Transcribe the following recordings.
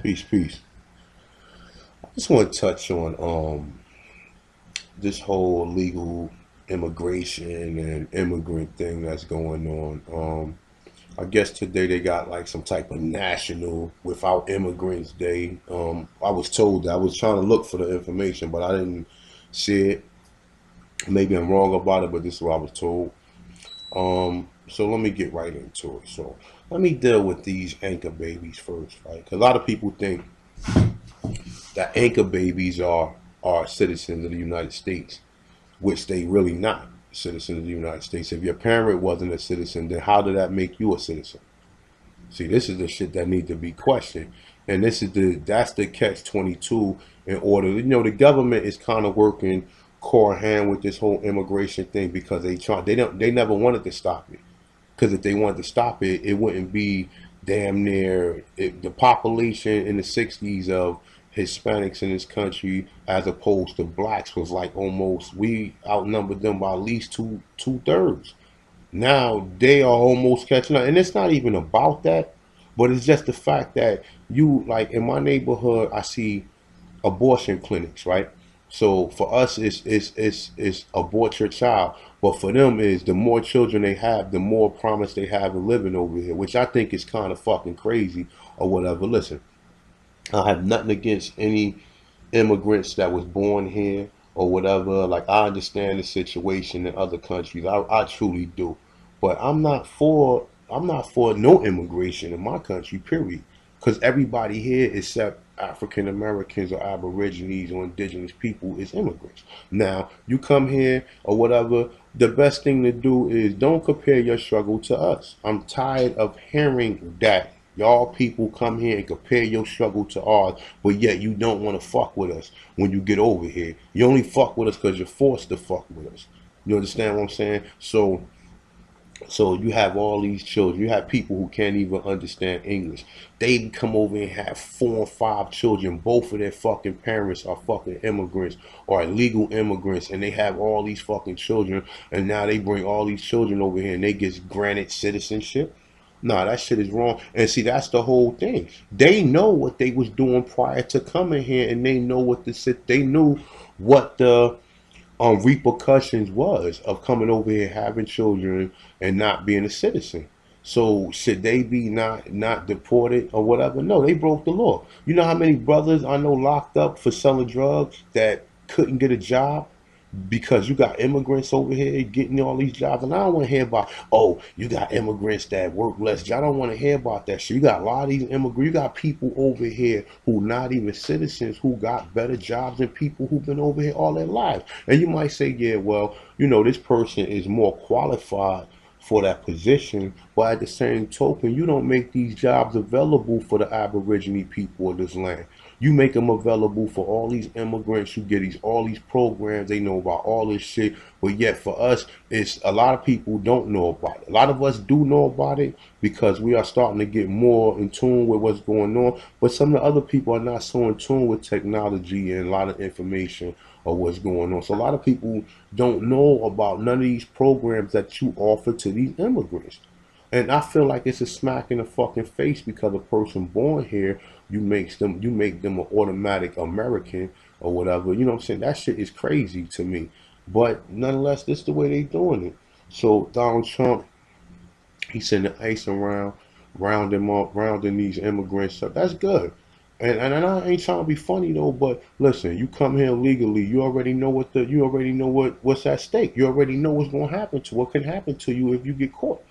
Peace, peace. I just want to touch on this whole legal immigration and immigrant thing that's going on. I guess today they got like some type of national without immigrants day. I was told that. I was trying to look for the information, but I didn't see it. Maybe I'm wrong about it, but this is what I was told. So let me get right into it. So let me deal with these anchor babies first, right? Because a lot of people think that anchor babies are citizens of the United States, which they really not citizens of the United States. If your parent wasn't a citizen, then how did that make you a citizen? See, this is the shit that need to be questioned, and that's the catch 22. In order, the government is kind of working core hand with this whole immigration thing because they never wanted to stop it. Because if they wanted to stop it, it wouldn't be damn near the population in the '60s of Hispanics in this country as opposed to blacks was like almost we outnumbered them by at least two thirds. Now they are almost catching up, and it's not even about that, but it's just the fact that you like in my neighborhood, I see abortion clinics, right? So for us, it's abort your child, but for them is the more children they have, the more promise they have of living over here, which I think is kind of fucking crazy or whatever. Listen, I have nothing against any immigrants that was born here or whatever. Like I understand the situation in other countries. I truly do. But I'm not for no immigration in my country, period. Because everybody here except African Americans or Aborigines or indigenous people is immigrants. Now, you come here or whatever, the best thing to do is don't compare your struggle to us. I'm tired of hearing that y'all people come here and compare your struggle to ours, but yet you don't want to fuck with us when you get over here. You only fuck with us because you're forced to fuck with us. You understand what I'm saying? So you have all these children. You have people who can't even understand English. They come over and have 4 and 5 children. Both of their fucking parents are fucking immigrants or illegal immigrants, and they have all these fucking children. And now they bring all these children over here, and they get granted citizenship. Nah, that shit is wrong. And see, that's the whole thing. They know what they was doing prior to coming here, and they know what they knew what the repercussions was of coming over here having children and not being a citizen. So should they be not deported or whatever? No, they broke the law. You know how many brothers I know locked up for selling drugs that couldn't get a job because you got immigrants over here getting all these jobs, and I don't want to hear about, oh, you got immigrants that work less. I don't want to hear about that shit. You got a lot of these immigrants. You got people over here who not even citizens who got better jobs than people who've been over here all their lives. And you might say, yeah, well, this person is more qualified for that position, but at the same token, you don't make these jobs available for the Aborigine people of this land. You make them available for all these immigrants. You get all these programs. They know about all this shit, but yet for us, it's a lot of people don't know about it. A lot of us do know about it because we are starting to get more in tune with what's going on. But some of the other people are not so in tune with technology and a lot of information of what's going on. So a lot of people don't know about none of these programs that you offer to these immigrants. And I feel like it's a smack in the fucking face because a person born here, you make them an automatic American or whatever. You know what I'm saying? That shit is crazy to me. But nonetheless, this is the way they doing it. So Donald Trump, he sending ICE around, rounding these immigrants up. That's good. And I ain't trying to be funny though, but listen, you come here legally, you already know what's at stake. You already know what's gonna happen to what can happen to you if you get caught.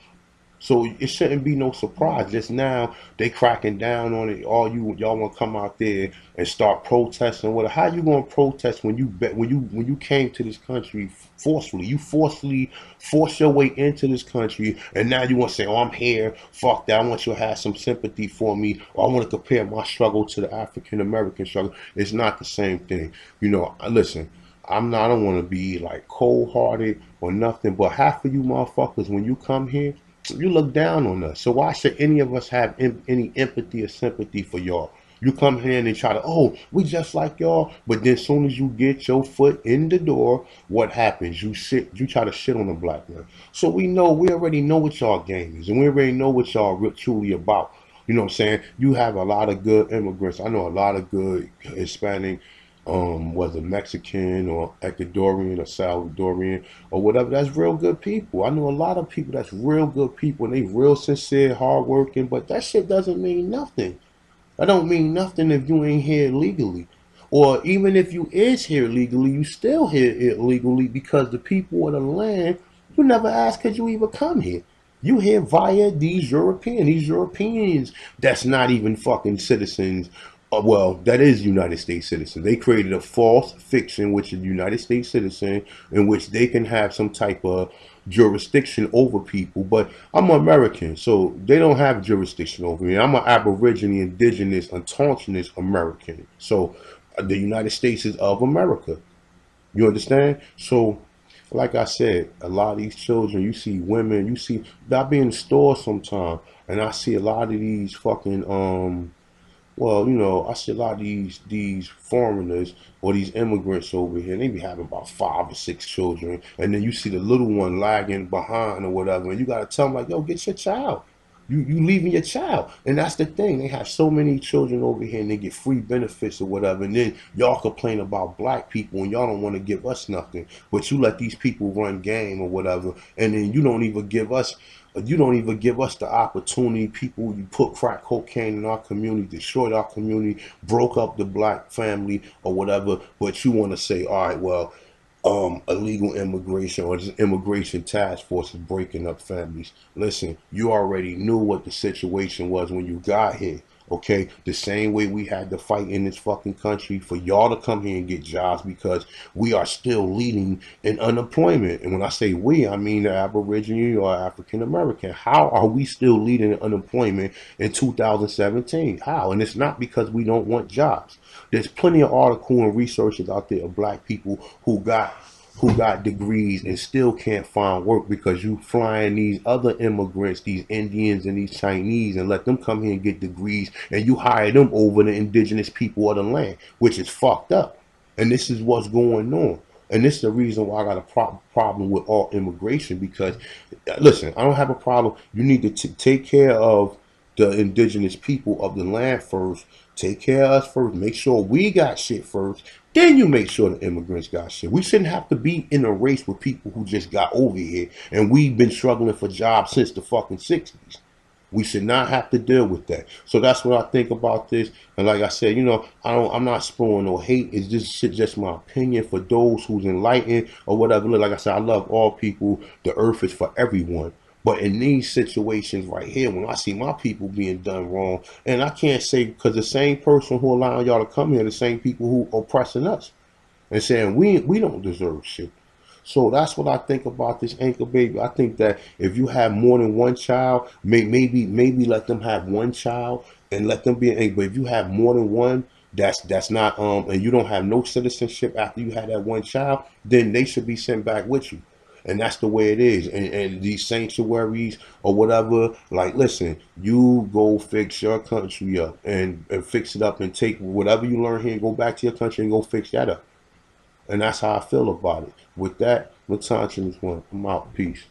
So it shouldn't be no surprise. Just now they cracking down on it. All y'all want to come out there and start protesting. What? How you gonna protest when you came to this country forcefully? You forcefully forced your way into this country, and now you want to say, "Oh, I'm here. Fuck that. I want you to have some sympathy for me, or I want to compare my struggle to the African American struggle." It's not the same thing. Listen. I'm not. I don't want to be like cold hearted or nothing. But half of you motherfuckers, when you come here, you look down on us. So why should any of us have any empathy or sympathy for y'all? You come here and they try to, oh, we just like y'all. But then as soon as you get your foot in the door, what happens? You try to shit on a black man. So we already know what y'all game is. And we already know what y'all truly about. You know what I'm saying? You have a lot of good immigrants. I know a lot of good Hispanic, whether Mexican or Ecuadorian or Salvadorian or whatever. That's real good people. I know a lot of people that's real good people and they real sincere, hardworking, but that shit doesn't mean nothing. That don't mean nothing if you ain't here legally. Or even if you is here legally, you still here illegally because the people of the land, you never asked could you even come here. You here via these Europeans that's not even fucking citizens. Well, that is United States citizens. They created a false fiction, which is United States citizen, in which they can have some type of jurisdiction over people. But I'm American, so they don't have jurisdiction over me. I'm an Aborigine, Indigenous, Autochthonous American. So the United States is of America. You understand? So, like I said, a lot of these children, you see women, you see, I be in the store sometime, and I see a lot of these fucking well, you know, I see a lot of these foreigners or these immigrants over here. They be having about 5 or 6 children, and then you see the little one lagging behind or whatever, and you gotta tell them like, "Yo, get your child. You leaving your child." And that's the thing. They have so many children over here, and they get free benefits or whatever. And then y'all complain about black people, and y'all don't want to give us nothing, but you let these people run game or whatever, and then you don't even give us the opportunity. People, you put crack cocaine in our community, destroyed our community, broke up the black family or whatever. But you want to say, all right, well, illegal immigration or this immigration task force is breaking up families. Listen, you already knew what the situation was when you got here. Okay, the same way we had to fight in this fucking country for y'all to come here and get jobs because we are still leading in unemployment. And when I say we, I mean the Aborigine or African American. How are we still leading in unemployment in 2017? How? And it's not because we don't want jobs. There's plenty of articles and researchers out there of black people who got degrees and still can't find work because you flying these other immigrants, these Indians and these Chinese, and let them come here and get degrees, and you hire them over the indigenous people of the land, which is fucked up. And this is what's going on. And this is the reason why I got a problem with all immigration because, listen, I don't have a problem. You need to take care of the indigenous people of the land first. Take care of us first. Make sure we got shit first. Then you make sure the immigrants got shit. We shouldn't have to be in a race with people who just got over here and we've been struggling for jobs since the fucking 60s. We should not have to deal with that. So that's what I think about this. And like I said, I'm not spewing no hate. It's just shit, just my opinion for those who's enlightened or whatever. Look, like I said, I love all people. The earth is for everyone. But in these situations right here, when I see my people being done wrong, and I can't say because the same person who allowing y'all to come here, the same people who oppressing us and saying we don't deserve shit. So that's what I think about this anchor baby. I think that if you have more than one child, maybe let them have one child and let them be an anchor. But if you have more than one, that's not and you don't have no citizenship after you had that one child, then they should be sent back with you. And that's the way it is. And these sanctuaries or whatever, like, listen, you go fix your country up and fix it up and take whatever you learn here and go back to your country and go fix that up. And that's how I feel about it. With that, Latantra is one. I'm out. Peace.